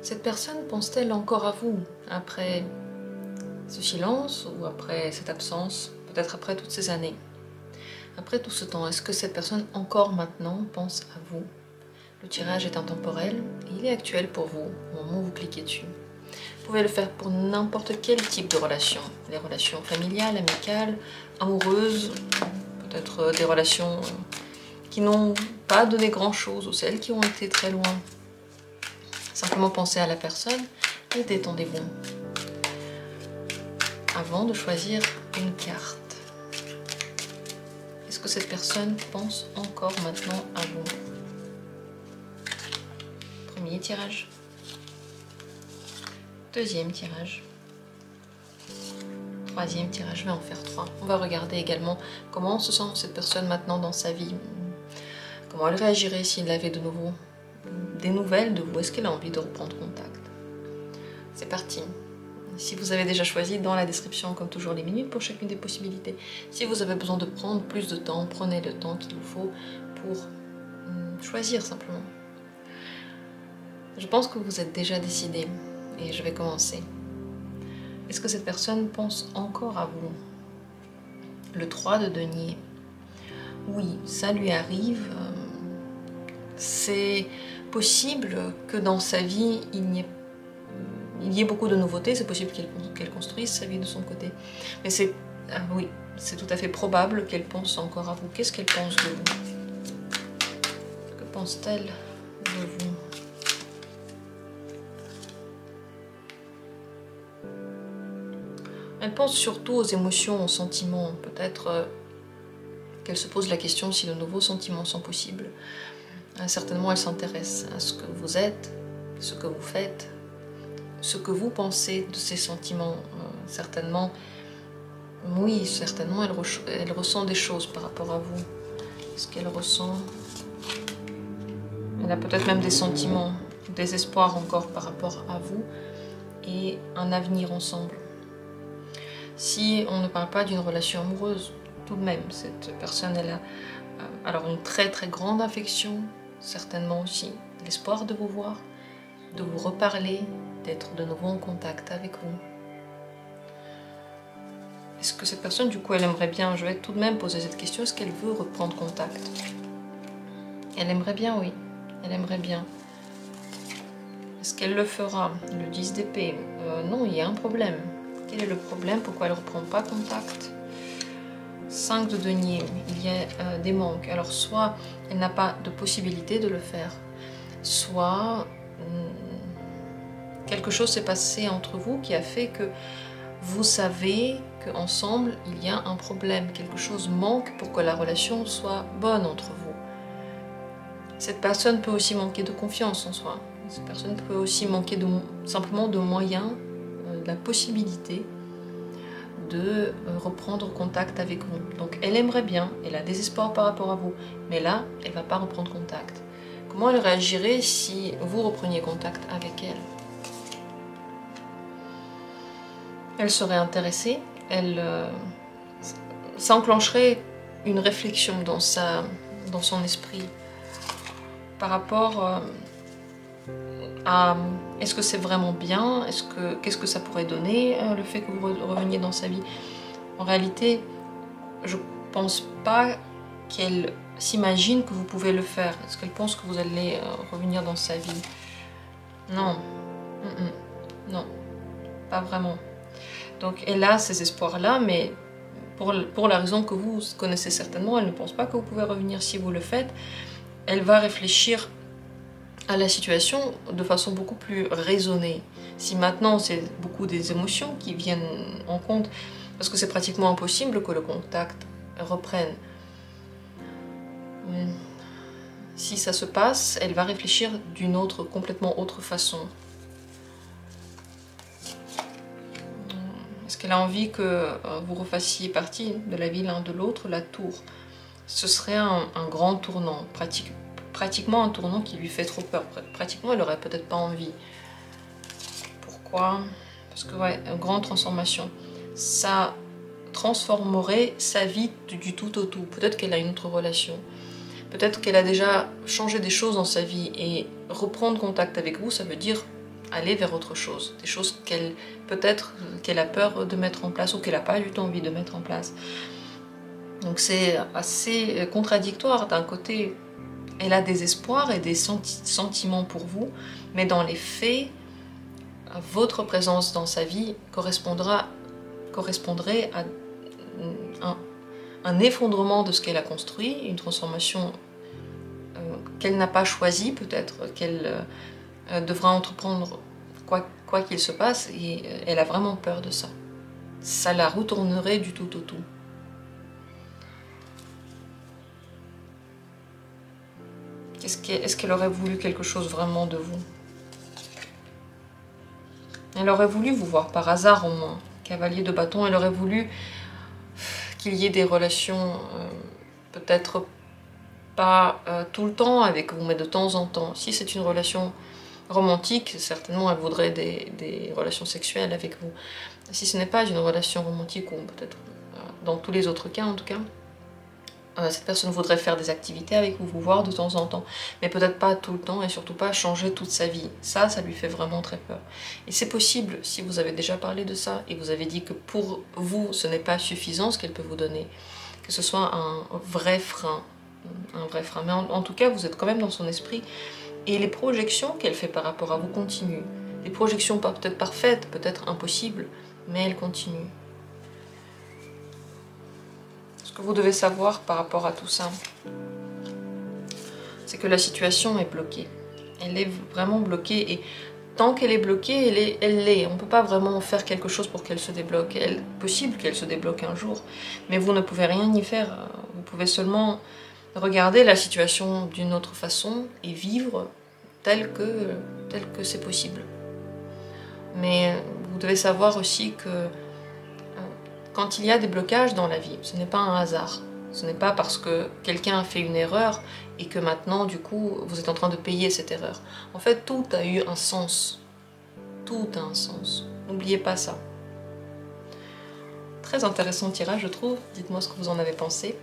Cette personne pense-t-elle encore à vous après ce silence ou après cette absence, peut-être après toutes ces années? Après tout ce temps, est-ce que cette personne encore maintenant pense à vous? Le tirage est intemporel et il est actuel pour vous au moment où vous cliquez dessus. Vous pouvez le faire pour n'importe quel type de relation. Les relations familiales, amicales, amoureuses, peut-être des relations qui n'ont pas donné grand-chose ou celles qui ont été très loin. Simplement pensez à la personne et détendez-vous avant de choisir une carte. Est-ce que cette personne pense encore maintenant à vous? Premier tirage. Deuxième tirage. Troisième tirage, je vais en faire 3. On va regarder également comment se sent cette personne maintenant dans sa vie. Comment elle réagirait s'il avait de nouveau des nouvelles de vous. Est-ce qu'elle a envie de reprendre contact? C'est parti. Si vous avez déjà choisi, dans la description, comme toujours, les minutes pour chacune des possibilités. Si vous avez besoin de prendre plus de temps, prenez le temps qu'il vous faut pour choisir simplement. Je pense que vous êtes déjà décidé et je vais commencer. Est-ce que cette personne pense encore à vous? Le 3 de denier. Oui, ça lui arrive. C'est possible que dans sa vie, il y ait beaucoup de nouveautés. C'est possible qu'elle construise sa vie de son côté. Mais c'est oui, c'est tout à fait probable qu'elle pense encore à vous. Qu'est-ce qu'elle pense de vous? Que pense-t-elle de vous? Elle pense surtout aux émotions, aux sentiments. Peut-être qu'elle se pose la question si de nouveaux sentiments sont possibles. Certainement, elle s'intéresse à ce que vous êtes, ce que vous faites, ce que vous pensez de ces sentiments. Certainement, oui, certainement, elle ressent des choses par rapport à vous. Est-ce qu'elle ressent? Elle a peut-être même des sentiments, des espoirs encore par rapport à vous et un avenir ensemble. Si on ne parle pas d'une relation amoureuse, tout de même, cette personne, elle a alors une très très grande affection, certainement aussi l'espoir de vous voir, de vous reparler, d'être de nouveau en contact avec vous. Est-ce que cette personne, du coup, elle aimerait bien, je vais tout de même poser cette question, est-ce qu'elle veut reprendre contact? Elle aimerait bien, oui, elle aimerait bien. Est-ce qu'elle le fera? Le 10 d'épée, non, il y a un problème. Quel est le problème? Pourquoi elle ne reprend pas contact? 5 de denier, il y a des manques. Alors soit elle n'a pas de possibilité de le faire, soit quelque chose s'est passé entre vous qui a fait que vous savez qu'ensemble il y a un problème. Quelque chose manque pour que la relation soit bonne entre vous. Cette personne peut aussi manquer de confiance en soi. Cette personne peut aussi manquer simplement de moyens, de la possibilité de reprendre contact avec vous. Donc elle aimerait bien, elle a des espoirs par rapport à vous, mais là, elle ne va pas reprendre contact. Comment elle réagirait si vous repreniez contact avec elle? Elle serait intéressée, ça enclencherait une réflexion dans son esprit par rapport à est-ce que c'est vraiment bien, qu'est-ce que ça pourrait donner le fait que vous reveniez dans sa vie. En réalité, je pense pas qu'elle s'imagine que vous pouvez le faire. Est-ce qu'elle pense que vous allez revenir dans sa vie? Non, non, pas vraiment. Donc elle a ces espoirs-là, mais pour la raison que vous connaissez certainement, elle ne pense pas que vous pouvez revenir. Si vous le faites, elle va réfléchir à la situation de façon beaucoup plus raisonnée. Si maintenant c'est beaucoup des émotions qui viennent en compte, parce que c'est pratiquement impossible que le contact reprenne. Si ça se passe, elle va réfléchir d'une complètement autre façon. Est-ce qu'elle a envie que vous refassiez partie de la vie l'un de l'autre, la tour? Ce serait un grand tournant, pratiquement un tournant qui lui fait trop peur. Pratiquement, elle n'aurait peut-être pas envie. Pourquoi? Parce que, ouais, une grande transformation. Ça transformerait sa vie du tout au tout. Peut-être qu'elle a une autre relation. Peut-être qu'elle a déjà changé des choses dans sa vie. Et reprendre contact avec vous, ça veut dire aller vers autre chose, des choses qu'elle peut-être qu'elle a peur de mettre en place ou qu'elle n'a pas du tout envie de mettre en place. Donc c'est assez contradictoire. D'un côté, elle a des espoirs et des sentiments pour vous, mais dans les faits, votre présence dans sa vie correspondrait à un effondrement de ce qu'elle a construit, une transformation qu'elle n'a pas choisie peut-être, qu'elle devra entreprendre quoi qu'il se passe, et elle a vraiment peur de ça. Ça la retournerait du tout au tout. Est-ce qu'elle aurait voulu quelque chose vraiment de vous? Elle aurait voulu vous voir par hasard au moins, cavalier de bâton. Elle aurait voulu qu'il y ait des relations, peut-être pas tout le temps avec vous, mais de temps en temps. Si c'est une relation romantique, certainement elle voudrait des relations sexuelles avec vous. Si ce n'est pas une relation romantique, ou peut-être dans tous les autres cas en tout cas, cette personne voudrait faire des activités avec vous, vous voir de temps en temps, mais peut-être pas tout le temps et surtout pas changer toute sa vie. Ça lui fait vraiment très peur. Et c'est possible, si vous avez déjà parlé de ça et vous avez dit que pour vous ce n'est pas suffisant ce qu'elle peut vous donner, que ce soit un vrai frein. Mais en tout cas vous êtes quand même dans son esprit et les projections qu'elle fait par rapport à vous continuent. Des projections peut-être parfaites, peut-être impossibles, mais elles continuent. Ce que vous devez savoir par rapport à tout ça, c'est que la situation est bloquée. Elle est vraiment bloquée et tant qu'elle est bloquée, elle l'est. On ne peut pas vraiment faire quelque chose pour qu'elle se débloque. Il est possible qu'elle se débloque un jour, mais vous ne pouvez rien y faire. Vous pouvez seulement regarder la situation d'une autre façon et vivre tel que c'est possible. Mais vous devez savoir aussi que quand il y a des blocages dans la vie, ce n'est pas un hasard. Ce n'est pas parce que quelqu'un a fait une erreur et que maintenant, du coup, vous êtes en train de payer cette erreur. En fait, tout a eu un sens. Tout a un sens. N'oubliez pas ça. Très intéressant tirage, je trouve. Dites-moi ce que vous en avez pensé.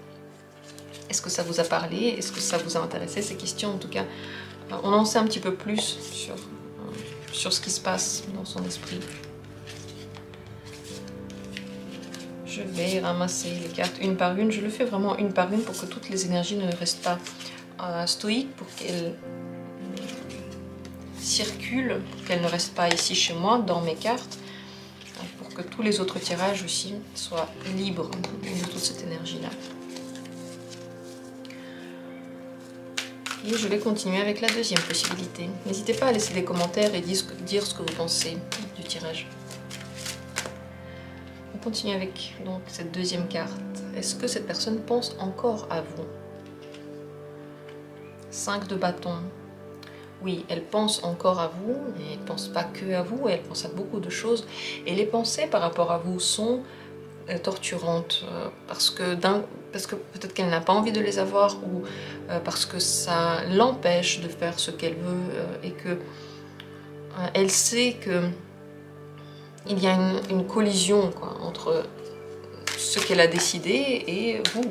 Est-ce que ça vous a parlé? Est-ce que ça vous a intéressé, ces questions? En tout cas, on en sait un petit peu plus sur ce qui se passe dans son esprit. Je vais ramasser les cartes une par une. Je le fais vraiment une par une pour que toutes les énergies ne restent pas stoïques, pour qu'elles circulent, pour qu'elles ne restent pas ici chez moi, dans mes cartes, pour que tous les autres tirages aussi soient libres de toute cette énergie-là. Et je vais continuer avec la deuxième possibilité. N'hésitez pas à laisser des commentaires et dire ce que vous pensez du tirage. On continue avec donc cette deuxième carte. Est-ce que cette personne pense encore à vous? 5 de bâton. Oui, elle pense encore à vous, mais elle ne pense pas que à vous, elle pense à beaucoup de choses. Et les pensées par rapport à vous sont torturantes, parce que peut-être qu'elle n'a pas envie de les avoir, ou parce que ça l'empêche de faire ce qu'elle veut, et que elle sait que il y a une collision quoi, entre ce qu'elle a décidé et vous.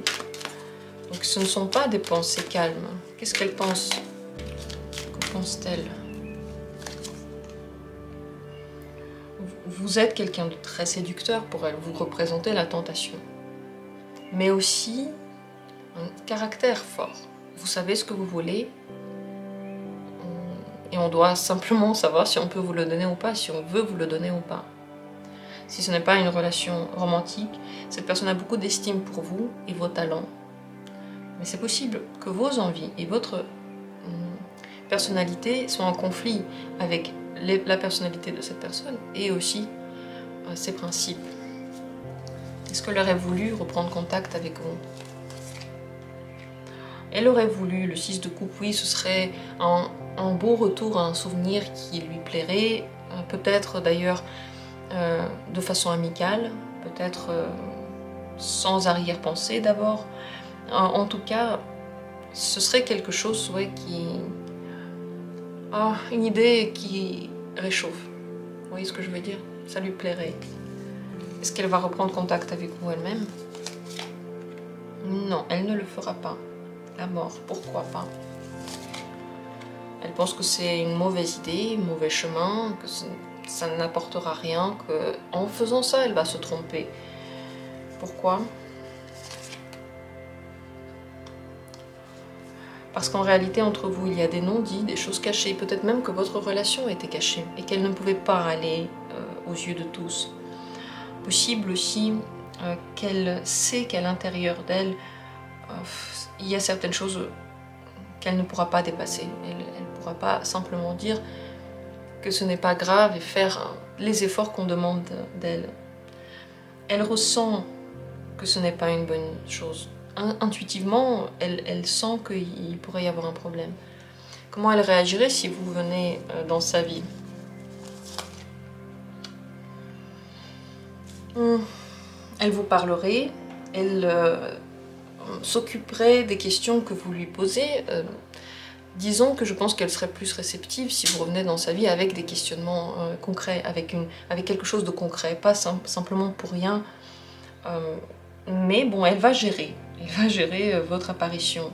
Donc ce ne sont pas des pensées calmes. Qu'est-ce qu'elle pense? Que pense-t-elle? Vous êtes quelqu'un de très séducteur pour elle, vous représentez la tentation. Mais aussi un caractère fort. Vous savez ce que vous voulez, et on doit simplement savoir si on peut vous le donner ou pas, si on veut vous le donner ou pas. Si ce n'est pas une relation romantique, cette personne a beaucoup d'estime pour vous et vos talents. Mais c'est possible que vos envies et votre personnalité soient en conflit avec la personnalité de cette personne et aussi ses principes. Est-ce qu'elle aurait voulu reprendre contact avec vous? Elle aurait voulu, le 6 de coupe, oui, ce serait un beau retour à un souvenir qui lui plairait, peut-être d'ailleurs de façon amicale, peut-être sans arrière-pensée d'abord. En tout cas, ce serait quelque chose ouais, une idée qui réchauffe. Vous voyez ce que je veux dire? Ça lui plairait. Est-ce qu'elle va reprendre contact avec vous elle-même? Non, elle ne le fera pas. La mort, pourquoi pas? Elle pense que c'est une mauvaise idée, un mauvais chemin, que ça n'apportera rien, qu'en faisant ça, elle va se tromper. Pourquoi? Parce qu'en réalité, entre vous, il y a des non-dits, des choses cachées. Peut-être même que votre relation était cachée et qu'elle ne pouvait pas aller aux yeux de tous. Possible aussi qu'elle sait qu'à l'intérieur d'elle, il y a certaines choses qu'elle ne pourra pas dépasser. Elle ne pourra pas simplement dire que ce n'est pas grave et faire les efforts qu'on demande d'elle. Elle ressent que ce n'est pas une bonne chose. Intuitivement, elle sent qu'il pourrait y avoir un problème. Comment elle réagirait si vous venez dans sa vie? Elle vous parlerait, elle s'occuperait des questions que vous lui posez. Disons que je pense qu'elle serait plus réceptive si vous revenez dans sa vie avec des questionnements concrets, avec quelque chose de concret, pas simplement pour rien. Mais bon, elle va gérer votre apparition.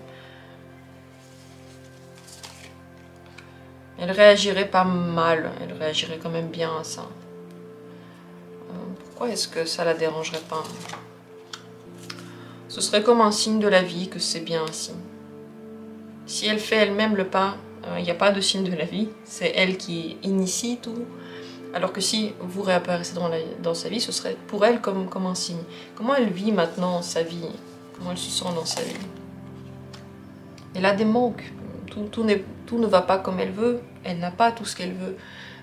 Elle réagirait pas mal, elle réagirait quand même bien à ça. Pourquoi est-ce que ça la dérangerait pas? Ce serait comme un signe de la vie que c'est bien ainsi. Si elle fait elle-même le pas, il n'y a pas de signe de la vie, c'est elle qui initie tout. Alors que si vous réapparaissez dans sa vie, ce serait pour elle comme un signe. Comment elle vit maintenant sa vie? Comment elle se sent dans sa vie? Elle a des manques. Tout ne va pas comme elle veut. Elle n'a pas tout ce qu'elle veut.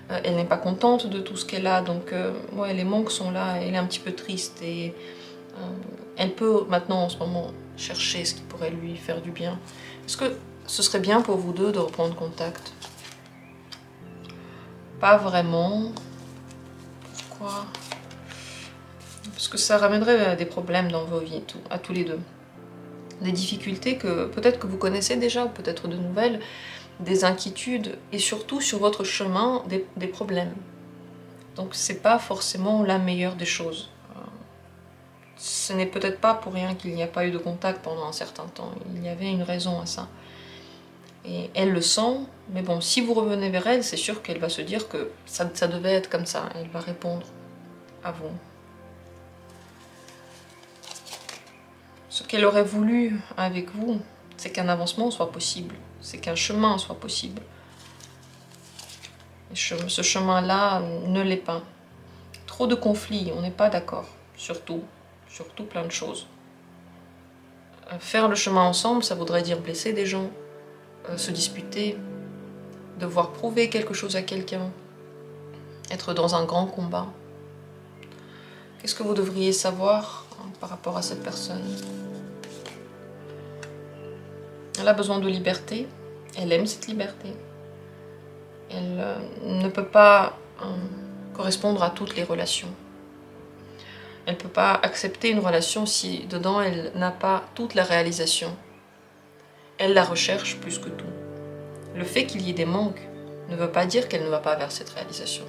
Elle n'est pas contente de tout ce qu'elle a. Donc, ouais, les manques sont là. Elle est un petit peu triste. Et elle peut maintenant, en ce moment, chercher ce qui pourrait lui faire du bien. Est-ce que ce serait bien pour vous deux de reprendre contact? Pas vraiment. Pourquoi? Parce que ça ramènerait des problèmes dans vos vies, à tous les deux. Des difficultés que peut-être que vous connaissez déjà, ou peut-être de nouvelles, des inquiétudes, et surtout sur votre chemin, des problèmes. Donc c'est pas forcément la meilleure des choses. Ce n'est peut-être pas pour rien qu'il n'y a pas eu de contact pendant un certain temps. Il y avait une raison à ça. Et elle le sent, mais bon, si vous revenez vers elle, c'est sûr qu'elle va se dire que ça devait être comme ça. Elle va répondre à vous. Ce qu'elle aurait voulu avec vous, c'est qu'un avancement soit possible, c'est qu'un chemin soit possible. Et ce chemin-là ne l'est pas. Trop de conflits, on n'est pas d'accord, surtout plein de choses. Faire le chemin ensemble, ça voudrait dire blesser des gens, se disputer, devoir prouver quelque chose à quelqu'un, être dans un grand combat. Qu'est-ce que vous devriez savoir par rapport à cette personne? Elle a besoin de liberté, elle aime cette liberté. Elle ne peut pas correspondre à toutes les relations. Elle ne peut pas accepter une relation si dedans elle n'a pas toute la réalisation. Elle la recherche plus que tout. Le fait qu'il y ait des manques ne veut pas dire qu'elle ne va pas vers cette réalisation.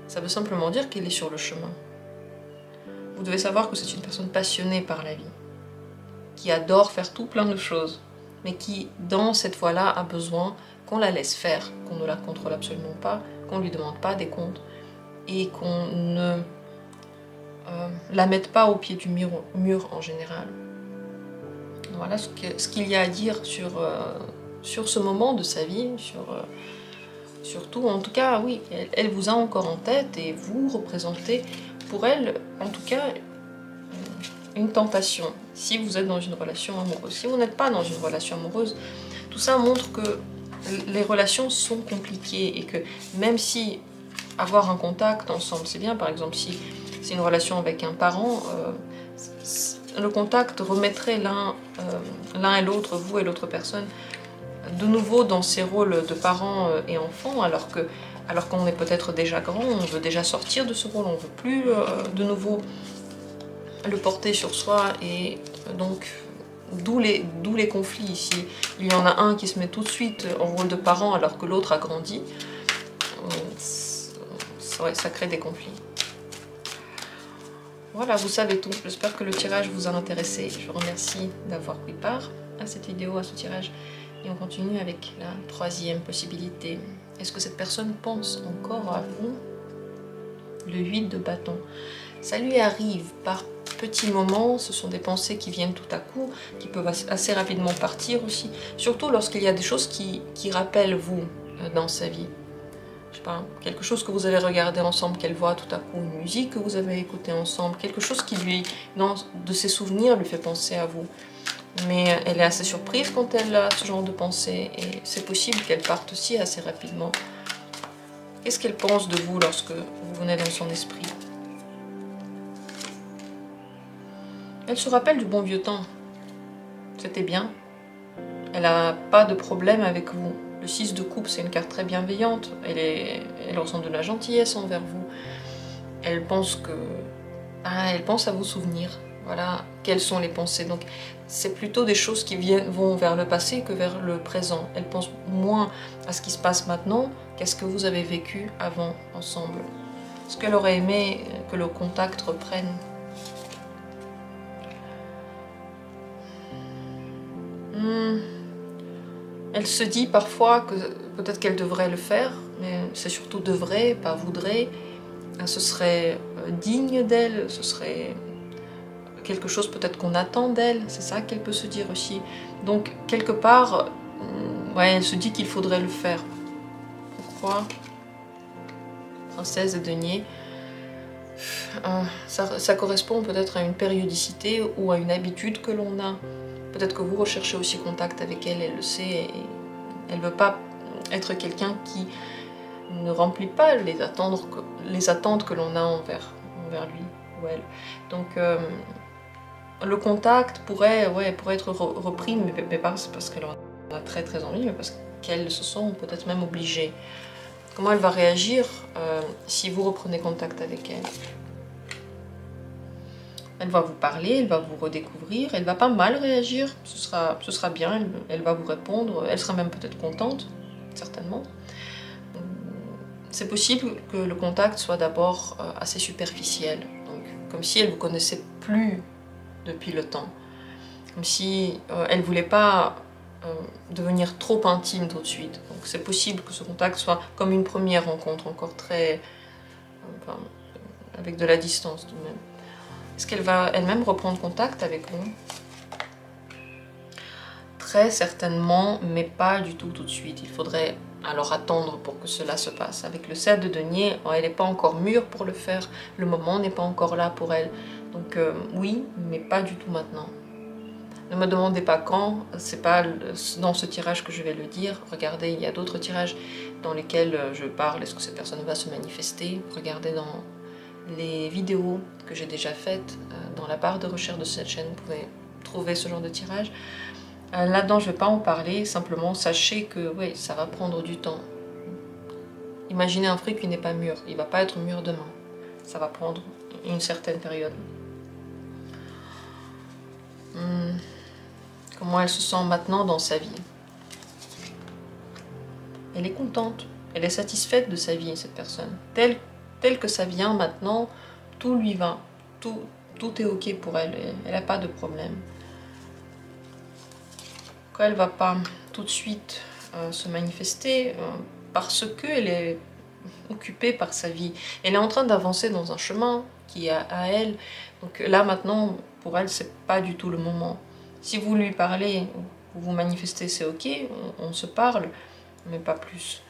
Ça veut simplement dire qu'elle est sur le chemin. Vous devez savoir que c'est une personne passionnée par la vie, qui adore faire tout plein de choses, mais qui, dans cette voie-là, a besoin qu'on la laisse faire, qu'on ne la contrôle absolument pas, qu'on ne lui demande pas des comptes, et qu'on ne la mette pas au pied du mur en général. Voilà ce qu'il y a à dire sur ce moment de sa vie, surtout, en tout cas, oui, elle vous a encore en tête et vous représentez pour elle, en tout cas, une tentation. Si vous êtes dans une relation amoureuse, si vous n'êtes pas dans une relation amoureuse, tout ça montre que les relations sont compliquées et que même si avoir un contact ensemble, c'est bien, par exemple, si c'est une relation avec un parent, le contact remettrait l'un et l'autre, vous et l'autre personne, de nouveau dans ces rôles de parents et enfants, alors qu'on est peut-être déjà grand, on veut déjà sortir de ce rôle, on ne veut plus de nouveau le porter sur soi, et donc d'où les conflits ici. Il y en a un qui se met tout de suite en rôle de parent alors que l'autre a grandi. Ouais, ça crée des conflits. Voilà, vous savez tout. J'espère que le tirage vous a intéressé. Je vous remercie d'avoir pris part. à cette vidéo, à ce tirage. Et on continue avec la troisième possibilité. Est-ce que cette personne pense encore à vous? Le 8 de bâton. Ça lui arrive par petits moments, ce sont des pensées qui viennent tout à coup, qui peuvent assez rapidement partir aussi, surtout lorsqu'il y a des choses qui rappellent vous dans sa vie. Je sais pas, quelque chose que vous avez regardé ensemble, qu'elle voit tout à coup, une musique que vous avez écoutée ensemble, quelque chose qui lui, de ses souvenirs, lui fait penser à vous. Mais elle est assez surprise quand elle a ce genre de pensée, et c'est possible qu'elle parte aussi assez rapidement. Qu'est-ce qu'elle pense de vous lorsque vous venez dans son esprit? Elle se rappelle du bon vieux temps. C'était bien. Elle n'a pas de problème avec vous. Le 6 de coupe, c'est une carte très bienveillante. Elle ressent de la gentillesse envers vous. Elle pense elle pense à vos souvenirs. Voilà, quelles sont les pensées. Donc, c'est plutôt des choses qui vont vers le passé que vers le présent. Elle pense moins à ce qui se passe maintenant qu'à ce que vous avez vécu avant, ensemble. Est-ce qu'elle aurait aimé que le contact reprenne? Elle se dit parfois que peut-être qu'elle devrait le faire, mais c'est surtout devrait, pas voudrait. Ce serait digne d'elle, ce serait quelque chose peut-être qu'on attend d'elle, c'est ça qu'elle peut se dire aussi. Donc quelque part, ouais, elle se dit qu'il faudrait le faire. Pourquoi? Princesse de denier. Ça correspond peut-être à une périodicité ou à une habitude que l'on a. Peut-être que vous recherchez aussi contact avec elle, elle le sait, et elle ne veut pas être quelqu'un qui ne remplit pas les attentes que l'on a envers lui ou elle. Donc le contact pourrait être repris, mais pas parce qu'elle en a très très envie, mais parce qu'elle se sent peut-être même obligée. Comment elle va réagir si vous reprenez contact avec elle? Elle va vous parler, elle va vous redécouvrir, elle va pas mal réagir, ce sera bien, elle va vous répondre, elle sera même peut-être contente, certainement. C'est possible que le contact soit d'abord assez superficiel, donc comme si elle ne vous connaissait plus depuis le temps, comme si elle ne voulait pas devenir trop intime tout de suite. Donc c'est possible que ce contact soit comme une première rencontre, encore très... avec de la distance tout de même. Est-ce qu'elle va elle-même reprendre contact avec vous? Très certainement, mais pas du tout de suite. Il faudrait alors attendre pour que cela se passe. Avec le 7 de denier, elle n'est pas encore mûre pour le faire. Le moment n'est pas encore là pour elle. Donc oui, mais pas du tout maintenant. Ne me demandez pas quand, c'est pas dans ce tirage que je vais le dire. Regardez, il y a d'autres tirages dans lesquels je parle. Est-ce que cette personne va se manifester? Regardez dans les vidéos que j'ai déjà faites, dans la barre de recherche de cette chaîne, vous pouvez trouver ce genre de tirage. Là-dedans, je ne vais pas en parler, simplement sachez que oui, ça va prendre du temps. Imaginez un fruit qui n'est pas mûr, il ne va pas être mûr demain. Ça va prendre une certaine période. Comment elle se sent maintenant dans sa vie? Elle est contente, elle est satisfaite de sa vie, cette personne. Telle que ça vient maintenant, tout lui va, tout est ok pour elle, elle n'a pas de problème. Quand elle ne va pas tout de suite se manifester, parce qu'elle est occupée par sa vie. Elle est en train d'avancer dans un chemin qui est à elle, donc là maintenant, pour elle, c'est pas du tout le moment. Si vous lui parlez, vous vous manifestez, c'est ok, on se parle, mais pas plus.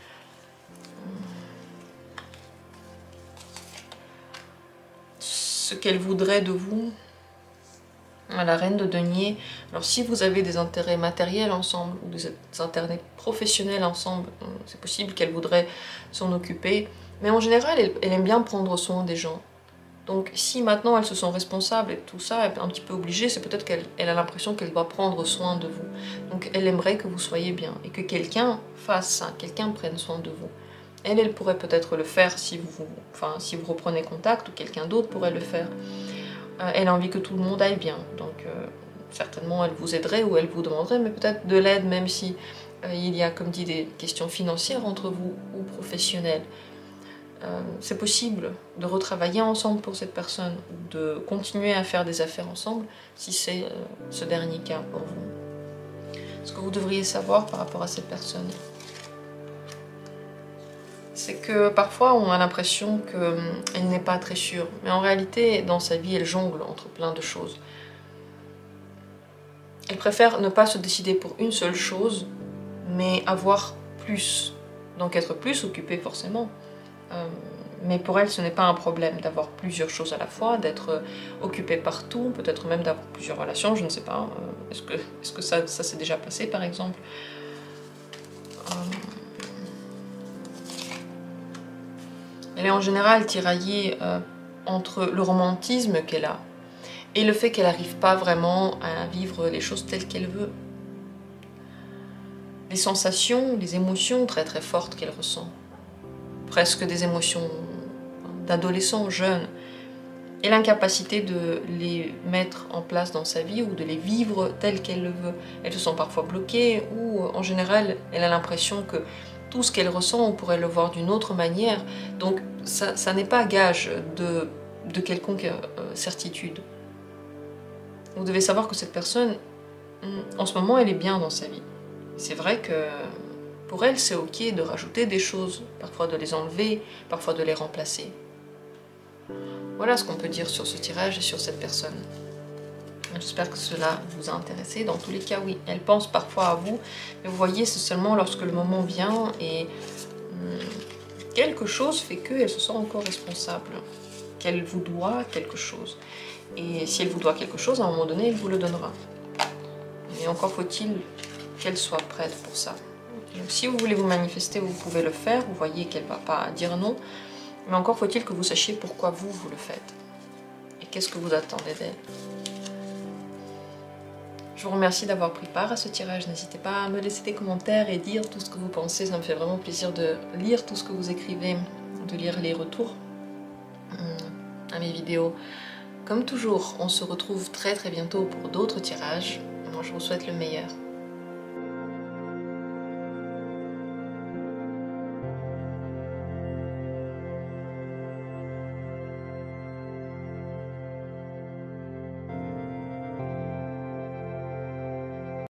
Ce qu'elle voudrait de vous, à la reine de denier. Alors si vous avez des intérêts matériels ensemble ou des intérêts professionnels ensemble, c'est possible qu'elle voudrait s'en occuper. Mais en général, elle aime bien prendre soin des gens. Donc si maintenant elle se sent responsable et tout ça, elle est un petit peu obligée, c'est peut-être qu'elle a l'impression qu'elle doit prendre soin de vous. Donc elle aimerait que vous soyez bien et que quelqu'un fasse ça, quelqu'un prenne soin de vous. Elle pourrait peut-être le faire si vous reprenez contact, ou quelqu'un d'autre pourrait le faire. Elle a envie que tout le monde aille bien, donc certainement elle vous aiderait ou elle vous demanderait, mais peut-être de l'aide, même si il y a, comme dit, des questions financières entre vous ou professionnelles. C'est possible de retravailler ensemble pour cette personne, ou de continuer à faire des affaires ensemble, si c'est ce dernier cas pour vous. Ce que vous devriez savoir par rapport à cette personne, c'est que parfois on a l'impression qu'elle n'est pas très sûre, mais en réalité dans sa vie elle jongle entre plein de choses. Elle préfère ne pas se décider pour une seule chose, mais avoir plus, donc être plus occupée forcément. Mais pour elle ce n'est pas un problème d'avoir plusieurs choses à la fois, d'être occupée partout, peut-être même d'avoir plusieurs relations, je ne sais pas. Est-ce que ça s'est déjà passé par exemple? Elle est en général tiraillée entre le romantisme qu'elle a et le fait qu'elle n'arrive pas vraiment à vivre les choses telles qu'elle veut. Les sensations, les émotions très très fortes qu'elle ressent, presque des émotions d'adolescent jeune, et l'incapacité de les mettre en place dans sa vie ou de les vivre telles qu'elle le veut. Elles se sent parfois bloquées ou en général elle a l'impression que tout ce qu'elle ressent, on pourrait le voir d'une autre manière. Donc ça n'est pas gage de quelconque certitude. Vous devez savoir que cette personne, en ce moment, elle est bien dans sa vie. C'est vrai que pour elle, c'est ok de rajouter des choses, parfois de les enlever, parfois de les remplacer. Voilà ce qu'on peut dire sur ce tirage et sur cette personne. J'espère que cela vous a intéressé. Dans tous les cas, oui, elle pense parfois à vous, mais vous voyez, c'est seulement lorsque le moment vient et quelque chose fait qu'elle se sent encore responsable, qu'elle vous doit quelque chose. Et si elle vous doit quelque chose, à un moment donné, elle vous le donnera. Mais encore faut-il qu'elle soit prête pour ça. Donc, si vous voulez vous manifester, vous pouvez le faire. Vous voyez qu'elle ne va pas dire non. Mais encore faut-il que vous sachiez pourquoi vous le faites. Et qu'est-ce que vous attendez d'elle. Je vous remercie d'avoir pris part à ce tirage. N'hésitez pas à me laisser des commentaires et dire tout ce que vous pensez. Ça me fait vraiment plaisir de lire tout ce que vous écrivez, de lire les retours à mes vidéos. Comme toujours, on se retrouve très très bientôt pour d'autres tirages. Moi, je vous souhaite le meilleur.